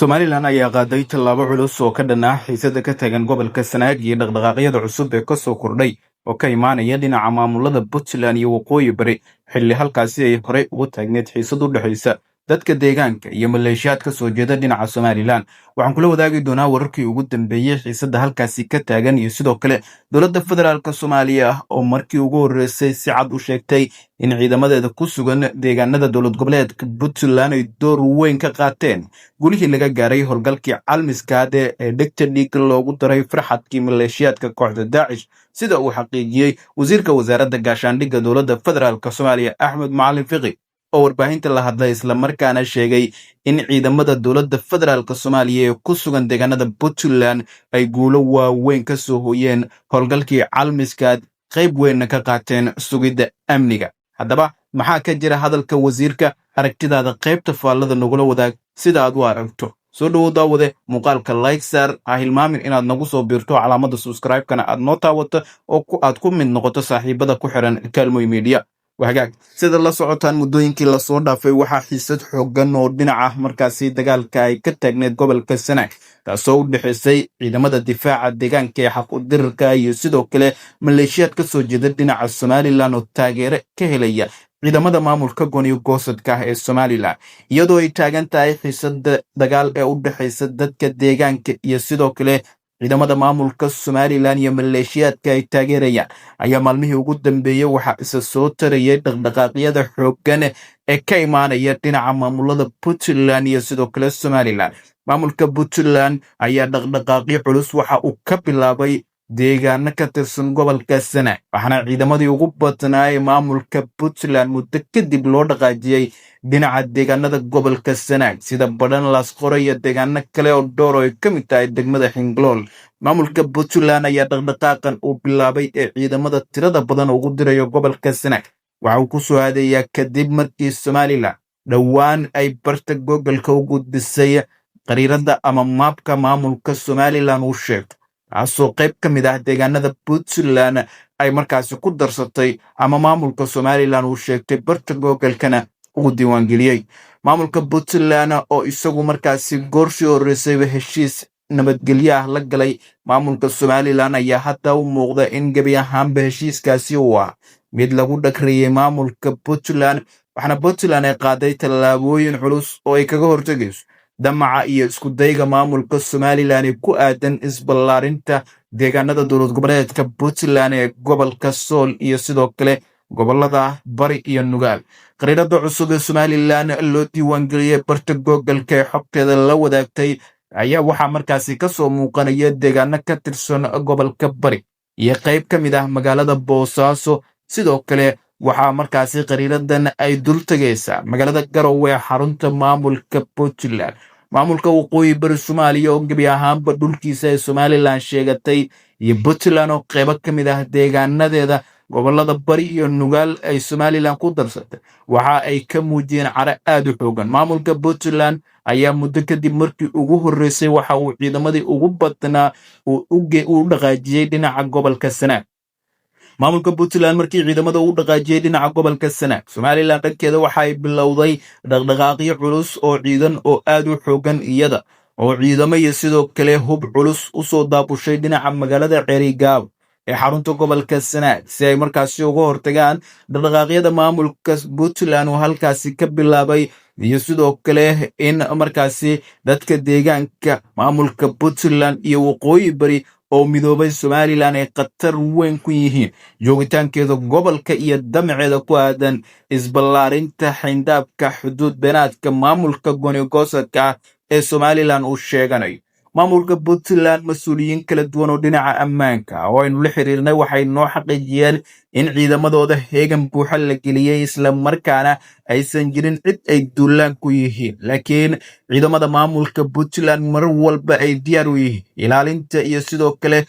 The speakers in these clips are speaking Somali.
Somalilan ayaa qaaday tallaabo culus oo ka dhan ah xiisada ka tagan gobolka Sanaag iyo dhaqdhaqaaqyada cusub ee ka soo kordhay oo ka imaanaya dhinaca maamulada Puntland iyo Waqooyi Bari xilli halkaasi ay horey ugu taagneed xiisad u dhexaysa dadka deegaanka iyo maleeshiyaad ka soo jeeda dhinaca Somalilan. Waxaan kula wadaagi doonaa wararkii ugu dambeeyey xiisada halkaasi ka taagan iyo sidoo kale dowladda federaalka Soomaaliya ah oo markii ugu horreysay si cad u sheegtay in ciidamadeeda ku sugan deegaanada dowlad goboleedka Puntland ay door weyn ka qaateen gulihii laga gaaray howlgalkii calmiskaade ee dhegta dhiig loogu daray farxadkii maleeshiyaadka kooxda Daacish sida uu xaqiijiyey wasiirka wasaaradda gaashaandhigga dowladda federaalka Soomaaliya Axmed Macalin Fiqi oo warbaahinta la hadlay isla markaana sheegay in ciidamada dowladda federaalka Soomaaliya ee ku sugan deegaanada Puntland ay guulo waaweyn ka soo hooyeen howlgalkii calmiskaad qayb weynna ka qaateen sugidda amniga. Haddaba maxaa ka jira hadalka wasiirka? Aragtidaada qaybta faallada nagula wadaag sida aad u aragto. Soo dhawow daawade muuqaalka like saar, ha hilmaamin inaad nagu soo biirto calaamada subscribe-kana aad noo taawato oo aad ku mid noqoto saaxiibada ku xiran Kaalmoy Media. Wahagaag sida la socotaan muddooyinkii la soo dhaafay waxaa xiisad xooggan oo dhinaca markaasi dagaalka ay ka taagneed gobolka Sanaag taasoo u dhexaysay ciidamada difaaca deegaanka ee xaq u dirirka iyo sidoo kale maleeshiyaad ka soo jeeda dhinaca Somaliland oo taageero ka helaya ciidamada maamulka gooniyo goosadka ah ee Somaliland iyadoo ay taagan tahay xiisada dagaal ee u dhexaysa dadka deegaanka iyo sidoo kale ciidamada maamulka Somaliland iyo maleeshiyaadka ay taageerayaan ayaa maalmihii ugu dambeeyay waxaa isa soo tarayay dhaqdhaqaaqyada xooggan ee ka imaanaya dhinaca maamulada Puntland iyo sidoo kale Somaliland. Maamulka Puntland ayaa dhaqdhaqaaqyo culus waxa uu ka bilaabay deegaano ka tirsan gobolka Sanaag waxaana ciidamadii ugu badnaa ee maamulka Puntland muddo kadib loo dhaqaajiyey dhinaca deegaanada gobolka Sanaag sida Badhan, Laasqoray iyo deegaano kale oo dhowr oo ay ka mid tahay degmada Hinglool. Maamulka Puntland ayaa dhaqdhaqaaqan uu bilaabay ee ciidamada tirada badan ugu dirayo gobolka Sanaag waxa uu ku soo aadayaa kadib markii Somaliland dhowaan ay barta Google-ka u gudbisay qariirada ama maabka maamulka Somaliland uu sheegto taasoo qayb ka mid ah deegaanada Puntland ay markaasi ku darsatay ama maamulka Somaliland uu sheegtay barta Google-kana ugu diiwaangeliyey. Maamulka Puntland oo isagu markaasi goorshii horreysayba heshiis nabadgelyo ah la galay maamulka Somaliland ayaa hadda u muuqda in gebi ahaanba heshiiskaasi uu ah mid lagu dhagriyey maamulka Puntland waxaana Puntland ay qaaday tallaabooyin culus oo ay kaga hortagayso damaca iyo isku dayga maamulka Somaliland ee ku aadan isballaarinta deegaanada dowlad goboleedka Puntland ee gobolka Sool iyo sidoo kale gobolada Bari iyo Nugaal. Qariirada cusub ee Somaliland loo diiwaangeliyey barta Google-ka ee xogteeda la wadaagtay ayaa waxaa markaasi ka soo muuqanaya deegaano ka tirsan gobolka Bari iyo qayb ka mid ah magaalada Boosaaso. Sidoo kale waxaa markaasi qariiradan ay dul tagaysaa magaalada Garowe ee xarunta maamulka Puntland. Maamulka Waqooyi Bari Soomaaliya oo gebi ahaanba dhulkiisa ee Somaliland sheegatay iyo Puntland oo qaybo ka mid ah deegaanadeeda gobolada Bari iyo Nugaal ay Somaliland ku darsatay waxa ay ka muujiyeen cara aad u xoogan. Maamulka Puntland ayaa muddo kadib markii ugu horreysay waxa uu ciidamadii ugu badnaa u dhaqaajiyey dhinaca gobolka Sanaag. Maamulka Puntland markii ciidamada uu dhaqaajiyey dhinaca gobolka Sanaag Somaliland dhankeeda waxa ay bilowday dhaqdhaqaaqyo culus oo ciidan oo aad u xoogan iyada oo ciidamo iyo sidoo kale hub culus u soo daabushay dhinaca magaalada Cerigabo ee xarunta gobolka Sanaag si ay markaasi uga hortagaan dhaqdhaqaaqyada maamulka Puntland oo halkaasi ka bilaabay iyo sidoo kale in markaasi dadka deegaanka maamulka Puntland iyo Waqooyi Bari oo midoobay Somaliland ay khatar weyn ku yihiin joogitaankeeda gobolka iyo damaceeda ku aadan isballaarinta xayndaabka xuduud beenaadka maamulka gooni goosadka ah ee Somaliland uu sheeganayo. Maamulka Puntland mas'uuliyiin kala duwan oo dhinaca ammaanka oo aynu la xiriirnay waxay noo xaqiijiyeen in ciidamadooda heegan buuxa la geliyey isla markaana aysan jirin cid ay duulaan ku yihiin laakiin ciidamada maamulka Puntland mar walba ay diyaar u yihiin ilaalinta iyo sidoo kale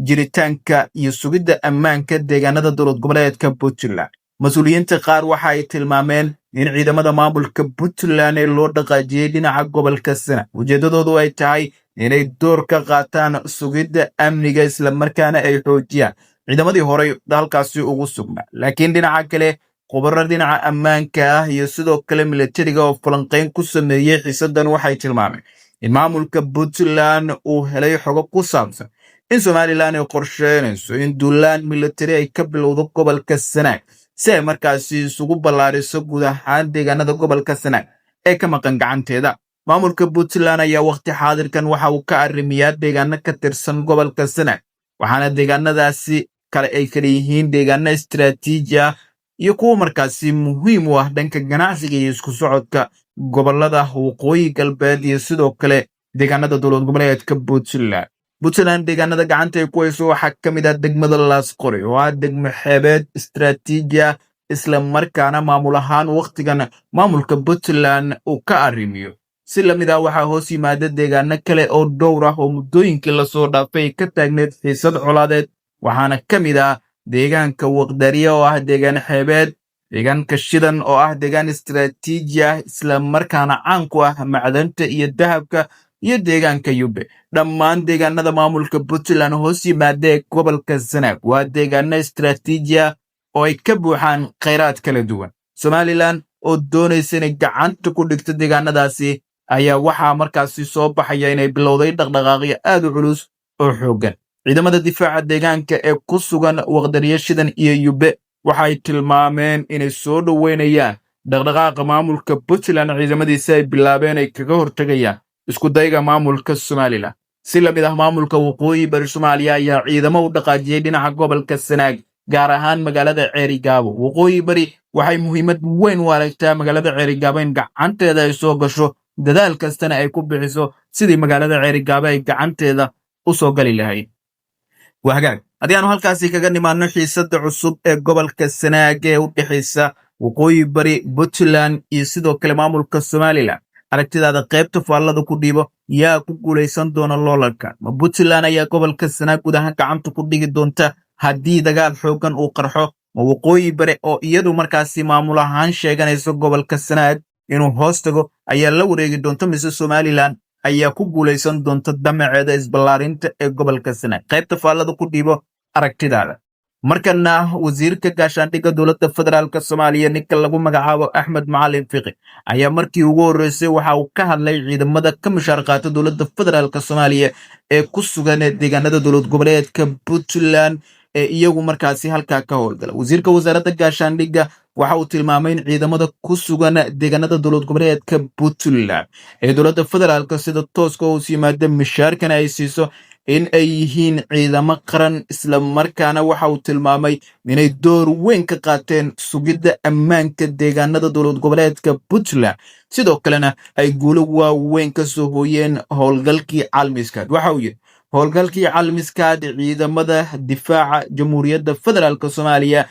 jiritaanka iyo sugidda ammaanka deegaanada dowlad goboleedka Puntland. Mas'uuliyiinta qaar waxa ay tilmaameen in ciidamada maamulka Puntland ee loo dhaqaajiyey dhinaca gobolka Sanaag ujeedadoodu ay tahay inay door ka qaataan sugidda amniga isla markaana ay xoojiyaan ciidamadii horey halkaasi ugu sugnaa. Laakiin dhinaca kale khubaro dhinaca ammaanka ah iyo sidoo kale militariga oo falanqayn ku sameeyey xiisadan waxay tilmaameen in maamulka Puntland uu helay xogo ku saabsan in Somaliland ay qorsheynayso in duulaan military ay ka bilowdo gobolka Sanaag si ay markaasi isugu ballaariso guud ahaan deegaanada gobolka Sanaag ee ka maqan gacanteeda. Maamulka Puntland ayaa waqti xaadirkan waxa uu ka arrimiyaa deegaano ka tirsan gobolka Sanaag, waxaana deegaanadaasi kale ay kala yihiin deegaano istiraatiiji ah iyo kuwo markaasi muhiim u ah dhanka ganacsiga iyo isku socodka gobolada waqooyi galbeed iyo sidoo kale deegaanada dowlad goboleedka Puntland. Puntland deegaanada gacanta ay ku hayso waxaa ka mid ah degmada Laasqori oo ah degmo xeebeed istiraatiiji ah isla markaana maamul ahaan waqtigan maamulka Puntland uu ka arrimiyo. Si la mid ah waxaa hoos yimaada deegaano kale oo dhowr ah oo muddooyinkii lasoo dhaafay ka taagneed xiisad colaadeed, waxaana ka mid ah deegaanka Waqdariya oo ah deegaan xeebeed, deegaanka Shidan oo ah deegaan istiraatiiji ah isla markaana caan ku ah macdanta iyo dahabka, iyo deegaanka Yube. Dhammaan deegaanada maamulka Puntland hoos yimaada ee gobolka Sanaag waa deegaano istiraatiiji ah oo ay ka buuxaan kheyraad kala duwan. Somaliland oo doonaysa inay gacanta ku dhigto deegaanadaasi ayaa waxaa markaasi soo baxaya inay bilowday dhaqdhaqaaqyo aad u culus oo xooggan. Ciidamada difaaca deegaanka ee ku sugan Waqdariya, Shidan iyo Yube waxay tilmaameen inay soo dhoweynayaan dhaqdhaqaaqa maamulka Puntland ciidamadiisa ay bilaabeen ay kaga hortagayaan isku dayga maamulka Somaliland. Si la mid ah maamulka waqooyi bari Soomaaliya ayaa ciidamo u dhaqaajiyay dhinaca gobolka Sanaag, gaar ahaan magaalada Ceerigaabo. Waqooyi bari waxay muhiimad weyn u aragtaa magaalada Ceerigaabo in gacanteeda ay soo gasho, dadaal kastana ay ku bixiso sidii magaalada Ceerigaabo ay gacanteeda u soo gali lahayd. Wahagaag haddii aanu halkaasi kaga nimaano xiisadda cusub ee gobolka Sanaag ee u dhexaysa waqooyi bari Puntland iyo sidoo kale maamulka Somaliland, aragtidaada qaybta faallada ku dhiibo. Yaa ku guulaysan doona loolankan? Ma Puntland ayaa gobolka Sanaag guud ahaan gacanta ku dhigi doonta haddii dagaal xooggan uu qarxo? Ma waqooyi bari oo iyadu markaasi maamul ahaan sheeganayso gobolka Sanaag inuu hoos tago ayaa la wareegi doonta, mise Somaliland ayaa ku guulaysan doonta damaceeda isballaarinta ee gobolka Sanaag? Qaybta faallada ku dhiibo aragtidaada. Markana wasiirka gaashaandhigga dowladda federaalka Soomaaliya ninka lagu magacaabo Axmed Macalin Fiqi ayaa markii ugu horreysay waxa uu ka hadlay ciidamada ka mushaar qaata dowladda federaalka Soomaaliya ee ku sugan deegaanada dowlad goboleedka Puntland ee iyagu markaasi halkaa ka howlgala. Wasiirka wasaaradda gaashaandhigga waxa uu tilmaamay in ciidamada ku sugan deegaanada dowlad goboleedka Puntland ee dowladda federaalka sida tooska u yimaada mushaarkana ay siiso in ay yihiin ciidamo qaran, isla markaana waxa uu tilmaamay inay door weyn ka qaateen sugidda ammaanka deegaanada dowlad goboleedka Puntland, sidoo kalena ay guulo waaweyn ka soo hooyeen howlgalkii Calmiskaad. Waxa uu yidhi howlgalkii Calmiskaad ciidamada difaaca Jamhuuriyadda Federaalka Soomaaliya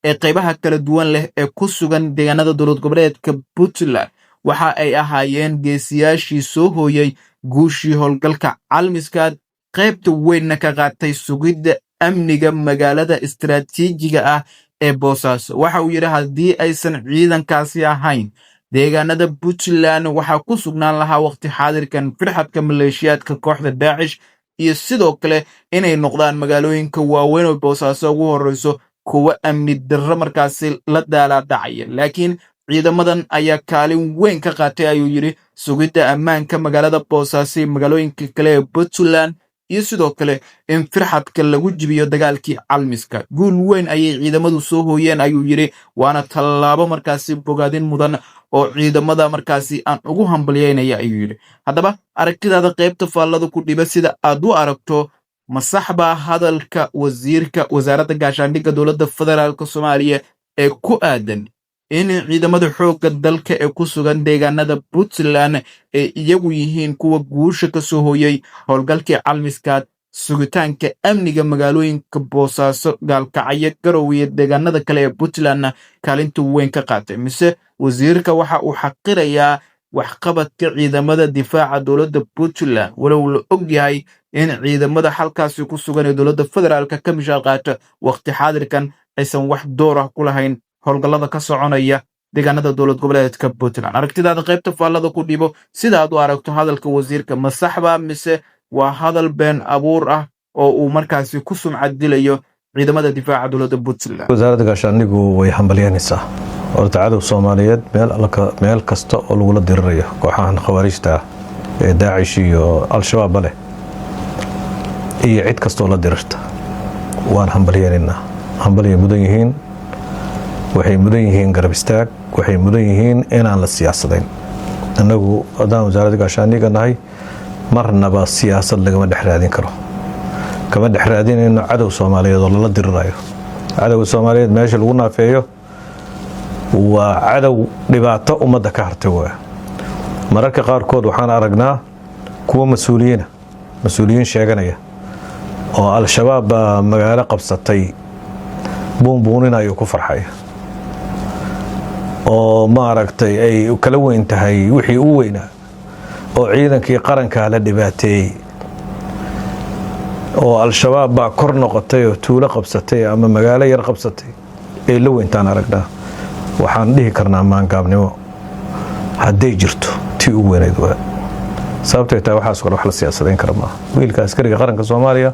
ee qaybaha kala duwan leh ee ku sugan deegaanada dowlad goboleedka Puntland waxa ay ahaayeen geesiyaashii soo hooyay guushii howlgalka Calmiskaad, qaybta weynna ka qaatay sugidda amniga magaalada istiraatiijiga ah ee Boosaaso. Waxa uu yidhi haddii aysan ciidankaasi ahayn deegaanada Puntland waxaa ku sugnaan lahaa waqti xaadirkan firxadka maleeshiyaadka kooxda Daacish iyo sidoo kale inay noqdaan magaalooyinka waaweyn oo Boosaaso ugu horreyso kuwa amni darro markaasi la daalaadhacaya. Laakiin ciidamadan ayaa kaalin weyn ka qaatay ayuu yidhi sugidda ammaanka magaalada Boosaaso iyo magaalooyinka kale ee Puntland iyo sidoo kale in firxadka lagu jibiyo dagaalkii Calmiskaad. Guul weyn ayay ciidamadu soo hooyeen ayuu yidhi, waana tallaabo markaasi bogaadin mudan oo ciidamada markaasi aan ugu hambalyeynaya ayuu yidhi. Haddaba aragtidaada qaybta faallada ku dhiba sida aad u aragto. Ma sax baa hadalka wasiirka wasaaradda gaashaandhigga dowladda federaalka Soomaaliya ee ku aadan in ciidamada xoogga dalka ee ku sugan deegaanada Puntland ay iyagu yihiin kuwa guusha ka soo hooyay howlgalkii Calmiskaad, sugitaanka amniga magaalooyinka Boosaaso, Gaalkacyo, Garowe iyo deegaanada kale ee Puntlandna kaalinta weyn ka qaatay? Mise wasiirka waxa uu xaqirayaa waxqabadka ciidamada difaaca dowladda Puntland walow la og yahay in ciidamada halkaasi ku sugan ee dowladda federaalka ka mushaar qaata waqti xaadirkan aysan wax door ah ku lahayn howlgallada ka soconaya deegaanada dowlad goboleedka Puntland? Aragtidaada qaybta faallada ku dhibo sida aad u aragto hadalka wasiirka. Ma sax baa mise waa hadal been abuur ah oo uu markaasi ku sumcad dilayo ciidamada difaaca dowladda Puntland? wasaaradda gaashaandhiggu way hambalyeynaysaa horta cadow Soomaaliyeed meel kasta oo lagula dirirayo kooxahan khawaarijta daacish iyo al-shabaab leh iyo cid kastoo la dirirta waan hambalyeynaa hambalye mudan yihiin waxay mudan yihiin garab istaag waxay mudan yihiin inaan la siyaasadayn annagu haddaan wasaaradda gaashaandhigga nahay marnaba siyaasad lagama dhex raadin karo kama dhex raadinayno cadow Soomaaliyeed oo lala dirirayo cadow Soomaaliyeed meesha lagu naafeeyo waa cadow dhibaato ummadda ka hartay waa mararka qaarkood waxaan aragnaa kuwa mas'uuliyiin sheeganaya oo al-shabaab magaalo qabsatay buunbuuninayo ku farxaya oo maaragtay ay kala weyn tahay wixii u weynaa oo ciidankii qaranka la dhibaateeyay oo al-shabaab baa kor noqotay oo tuulo qabsatay ama magaalo yar qabsatay ee la weyntaan aragnaa waxaan dhihi karnaa maangaabnimo hadday jirto tii u weynayd waa sababtoo taa waxaas kale wax la siyaasadayn kara maaha wiilka askariga qaranka Soomaaliya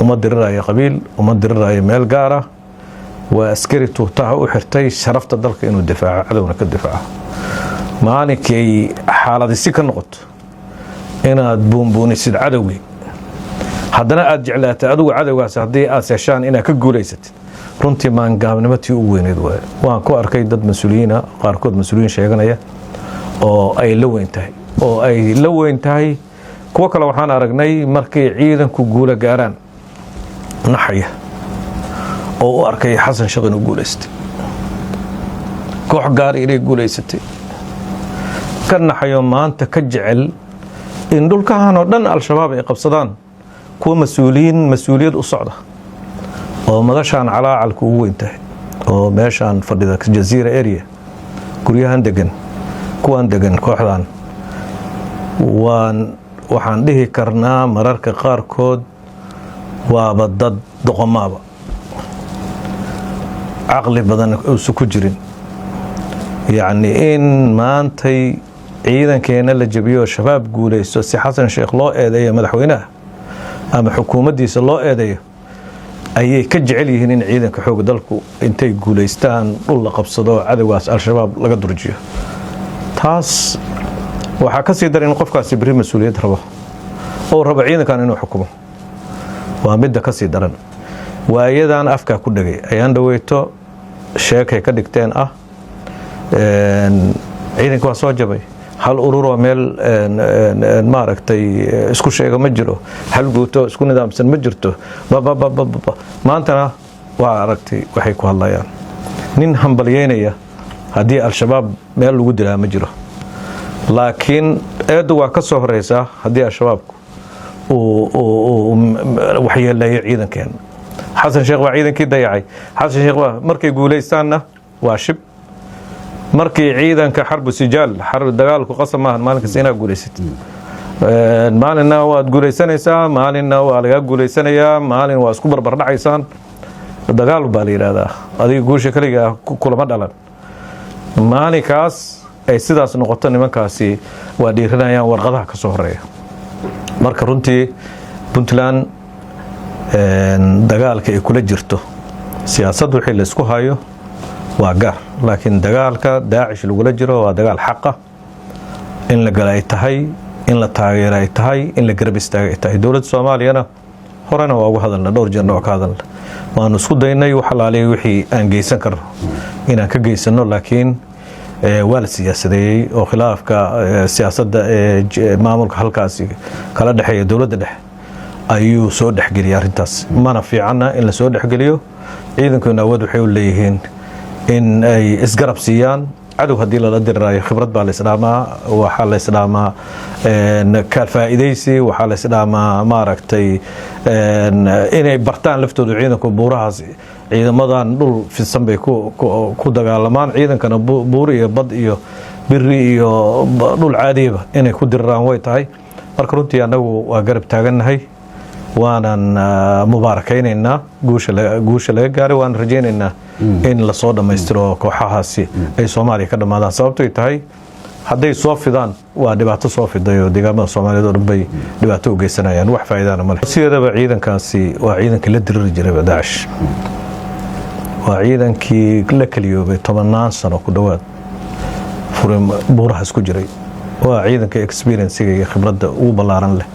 uma diriraya qabiil uma diriraya meel gaar ah waa askari tuutaha u xirtay sharafta dalka inuu difaaco cadowna ka difaaco maalinkii xaaladisi ka noqoto inaad buunbuunisid cadowgii haddana aad jeclaatay adigu cadowgaas haddii aad seeshaan inaad ka guulaysatid runtii maangaabnimatii u weyneed waaye waan ku arkay dad mas'uuliyiina qaarkood mas'uuliyiin sheeganaya oo ay la weyn tahay kuwa kale waxaan aragnay markay ciidanku guula gaaraan naxaya oo u arkay xasan Sheekh inuu guulaystay koox gaar inay guulaysatay ka naxayo maanta ka jecel in dhulkaan oo dhan al-shabaab ay qabsadaan kuwa mas'uuliyad u socda oo madashaan calaacalku ugu weyn tahay oo meeshaan fadhida Jazeera area guryahan degan kuwan degan kooxdan waxaan dhihi karnaa mararka qaarkood waaba dad doqomaaba caqli badan oo ku jirin yacni in maantay ciidankeena la jabiyo shabaab guulaysto si xasan sheekh loo eedeeyo madaxweynaha ama xukuumaddiisa loo eedeeyo ayay ka jecel yihiin in ciidanka xoog dalku intay guulaystaan dhul la qabsado cadawgaas al-shabaab laga durjiyo taas waxaa ka sii daran in qofkaasi bari mas'uuliyad rabo oo rabo ciidankan inuu xukumo waa midda ka sii daran waayadan afka ku dhagay ayaan dhaweyto sheekay ka dhigteen ciidanka waa soo jabay hal urur oo meel maaragtay isku sheega ma jiro hal guuto isku nidaamsan ma jirto maantana waa aragtay waxay ku hadlayaan nin hambalyeynaya haddii al-shabaab meel lagu dilaa ma jiro laakiin eedu waa ka soo horeysaa haddii al-shabaabku uu waxyeeleeyo ciidankeena xasan sheekh waa ciidankii dayacay xasan sheekh waa markay guulaystaanna waa shib markii ciidanka xarbu sijaal dagaalku qasab maahan maalinkaas inaad guulaysatid maalinna waad guulaysanaysaa maalinna waa lagaa guulaysanayaa maalin waa isku barbardhacaysaan dagaal baa la yidhaahdaa adiga guusha kaliga kulama dhalan maalinkaas ay sidaas noqoto nimankaasi waa dhiiranayaan warqadaha ka soo horeeya marka runtii Puntland dagaalka ay kula jirto siyaasaddu wixii la isku hayo waa gaar laakiin dagaalka daacish lagula jiro waa dagaal xaq in la galay tahay in la taageeray tahay in la garab istaagay tahay dawladda Soomaaliyana horena waa ugu hadalna dhowr jeer oo ka hadalna waan isku daynay wax xalaalay wixii aan geysan karno inaan ka geysano laakiin waa la siyaasadeeyay oo khilaafka siyaasadda maamulka halkaasi kala dhaxeeya dawladda dhexe ayuu soo dhaxgeliyay arintaas mana fiicana in la soo dhaxgeliyo ciidankuna awood waxay u leeyihiin in ay isgarab siiyaan cadow haddii lala dirirayo khibrad baa la isdhaamaa waxaa la isdhaamaa ka faa'iidaysi waxaa la isdhaamaa maaragtay inay bartaan laftoodu ciidanku buurahaas ciidamadan dhul fidsan bay ku dagaalamaan ciidankana buur iyo bad iyo biri iyo dhul caadiba inay ku diriraan way tahay marka runtii anagu waa garab taagannahay waanan mubaarakaynayna guusha laga gaaray waan rajaynaynaa in la soo dhameystiro kooxahaasi ay Soomaaliya ka dhamaadaan sababtoo tahay hadday soo fidaan waa dhibaato soo fiday oo deegaamada Soomaaliyeed oo dhan bay dhibaato u geysanayaan wax faa'iido ma leh sideedaba ciidankaasi waa ciidankii la diriri jiray Daacish waa ciidankii la kaliyoobay 10 sano ku dhawaad furin buuraha isku jiray waa ciidanka experience-ga iyo khibradda ugu ballaaran leh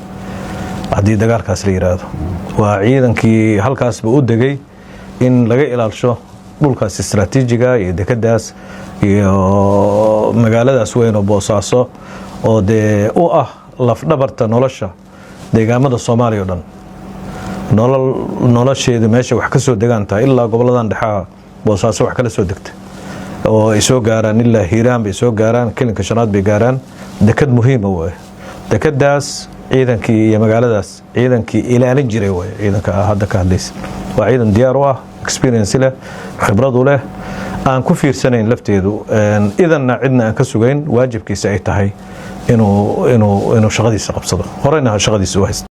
haddii dagaalkaas la yiraahdo waa ciidankii halkaasba u degay in laga ilaalisho dhulkaas istiraatiijiga iyo dekedaas iyo magaaladaas weyn oo Boosaaso oo dee u ah lafdhabarta nolosha deegaamada Soomaaliya oo dhan nolosheedu meesha wax ka soo degaantaa ilaa goboladan dhexe Boosaaso wax kala soo degta oo ay soo gaaraan ilaa Hiiraan bay soo gaaraan kilinka shanaad bay gaaraan deked muhiim ah dekedaas ciidankii iyo magaaladaas ciidankii ilaalin jiray way ciidanka hadda ka hadlaysa waa ciidan diyaar u ah experience leh khibrad u leh aan ku fiirsanayn lafteedu idanna cidna aan ka sugayn waajibkiisa ay tahay inuu shaqadiisa qabsado horeyna shaqadiisa u haysto